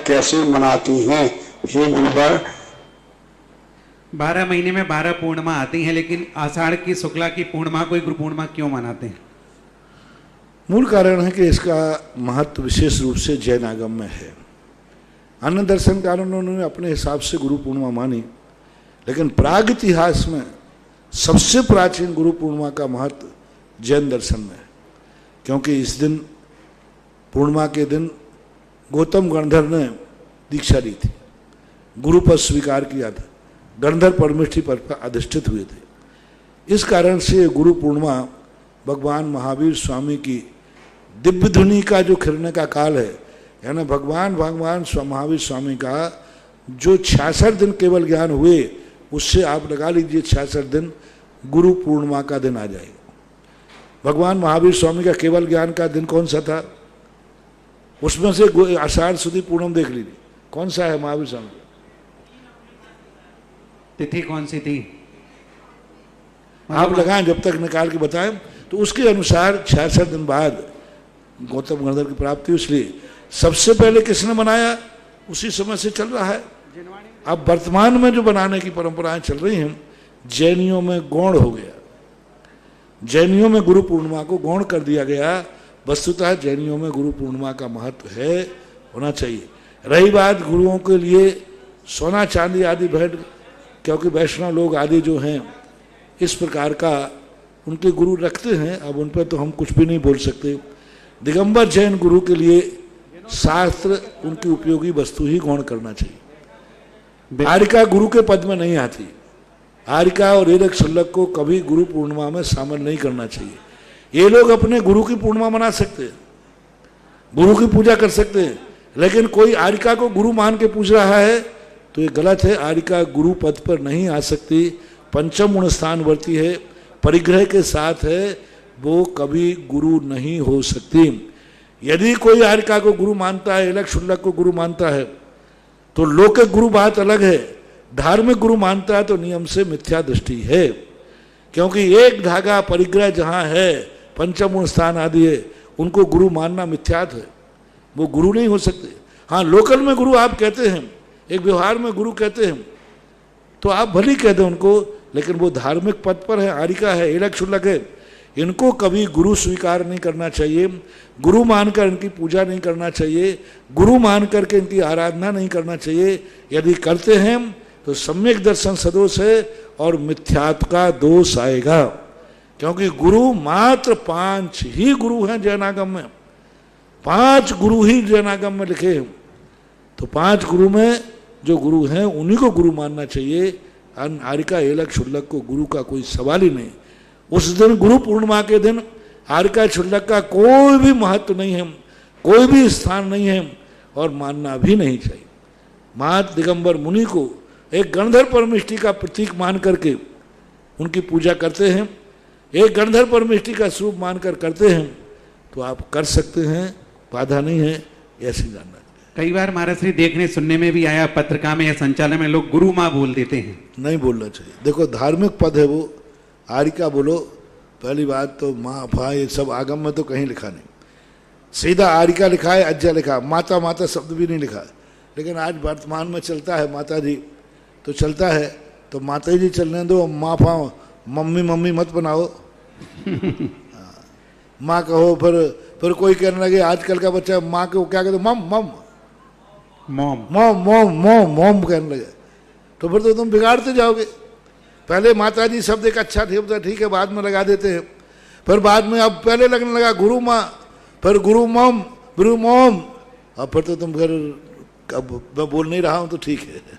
कैसे मनाती हैं? ये गुरुवर 12 महीने में 12 पूर्णिमा आती हैं, लेकिन आषाढ़ की शुक्ला की पूर्णिमा को ही गुरु पूर्णिमा क्यों मनाते हैं? मूल कारण है कि इसका महत्व विशेष रूप से जैन आगम में है। अन्य दर्शनकारों ने अपने हिसाब से गुरु पूर्णिमा मानी, लेकिन प्राग इतिहास में सबसे प्राचीन गुरु पूर्णिमा का महत्व जैन दर्शन में है, क्योंकि इस दिन पूर्णिमा के दिन गौतम गणधर ने दीक्षा ली थी, गुरु पद स्वीकार किया था, गणधर परमेष्ठी पद पर अधिष्ठित हुए थे। इस कारण से गुरु पूर्णिमा भगवान महावीर स्वामी की दिव्य धुनी का जो खिलने का काल है, यानी भगवान महावीर स्वामी का जो 66 दिन केवल ज्ञान हुए, उससे आप लगा लीजिए 66 दिन गुरु पूर्णिमा का दिन आ जाएगा। भगवान महावीर स्वामी का केवल ज्ञान का दिन कौन सा था? उसमें से आषाढ़ सुदी पूर्णम देख लीजिए, कौन सा है महावीर स्वामी? तिथि कौन सी थी? आप लगाएं, जब तक निकाल के बताएं। तो उसके अनुसार 66 दिन बाद गौतम गणधर की प्राप्ति, इसलिए सबसे पहले किसने बनाया? उसी समय से चल रहा है। अब वर्तमान में जो बनाने की परंपराएं चल रही हैं, जैनियों में गौण हो गया। जैनियों में गुरु पूर्णिमा को गौण कर दिया गया। वस्तुतः जैनियों में गुरु पूर्णिमा का महत्व है, होना चाहिए। रही बात गुरुओं के लिए सोना चांदी आदि भेंट, क्योंकि वैष्णव लोग आदि जो हैं इस प्रकार का उनके गुरु रखते हैं, अब उन पर तो हम कुछ भी नहीं बोल सकते। दिगंबर जैन गुरु के लिए शास्त्र उनकी उपयोगी वस्तु ही गौण करना चाहिए। आर्यिका गुरु के पद में नहीं आती। आर्यिका और एरक शुल्लक को कभी गुरु पूर्णिमा में शामिल नहीं करना चाहिए। ये लोग अपने गुरु की पूर्णिमा मना सकते हैं, गुरु की पूजा कर सकते हैं, लेकिन कोई आर्यिका को गुरु मान के पूछ रहा है तो ये गलत है। आर्यिका गुरु पद पर नहीं आ सकती, पंचम गुण स्थानवर्ती है, परिग्रह के साथ है, वो कभी गुरु नहीं हो सकती। यदि कोई आर्यिका को गुरु मानता है, एरक शुल्लक को गुरु मानता है, तो लौकिक गुरु बात अलग है। धार्मिक गुरु मानता है तो नियम से मिथ्या दृष्टि है, क्योंकि एक धागा परिग्रह जहाँ है, पंचम गुण स्थान आदि है, उनको गुरु मानना मिथ्यात है, वो गुरु नहीं हो सकते। हाँ, लोकल में गुरु आप कहते हैं, एक व्यवहार में गुरु कहते हैं, तो आप भली कहते हैं उनको, लेकिन वो धार्मिक पद पर है, आर्यिका है, एरक शुल्लक है, इनको कभी गुरु स्वीकार नहीं करना चाहिए। गुरु मानकर इनकी पूजा नहीं करना चाहिए, गुरु मान करके इनकी आराधना नहीं करना चाहिए। यदि करते हैं तो सम्यक दर्शन सदोष है और मिथ्यात्व का दोष आएगा, क्योंकि गुरु मात्र 5 ही गुरु हैं जैनागम में। 5 गुरु ही जैनागम में लिखे हैं, तो 5 गुरु में जो गुरु हैं उन्हीं को गुरु मानना चाहिए। आर्यिका एरक शुल्लक को गुरु का कोई सवाल ही नहीं। उस दिन गुरु पूर्णिमा के दिन आर्यिका शुल्लक का कोई भी महत्व नहीं है, कोई भी स्थान नहीं है और मानना भी नहीं चाहिए। महत दिगंबर मुनि को एक गणधर परमेष्ठी का प्रतीक मान करके उनकी पूजा करते हैं, एक गणधर परमेष्ठी का स्वरूप मानकर करते हैं, तो आप कर सकते हैं, बाधा नहीं है, ऐसे जानना। कई बार महाराज श्री देखने सुनने में भी आया, पत्रिका में या संचालन में लोग गुरु माँ बोल देते हैं। नहीं बोलना चाहिए। देखो, धार्मिक पद है वो, आर्यिका बोलो, पहली बात तो माँ भा ये सब आगम में तो कहीं लिखा नहीं। सीधा आर्यिका लिखा है, अज्जा लिखा, माता माता शब्द भी नहीं लिखा। लेकिन आज वर्तमान में चलता है माता जी, तो चलता है तो माता जी चलने दो, माँ फा मम्मी मम्मी मत बनाओ। माँ कहो, फिर कोई कहने लगे आजकल का बच्चा माँ को क्या कहते, मम मम mom mom mom mom mom कहने लगे, तो फिर तो तुम बिगाड़ते जाओगे। पहले माता जी शब्द एक अच्छा ठीक है, बाद में लगा देते हैं, फिर बाद में अब पहले लगने लगा गुरु माँ, फिर गुरु मॉम, गुरु मॉम, अब फिर तो तुम फिर अब मैं बोल नहीं रहा हूँ तो ठीक है।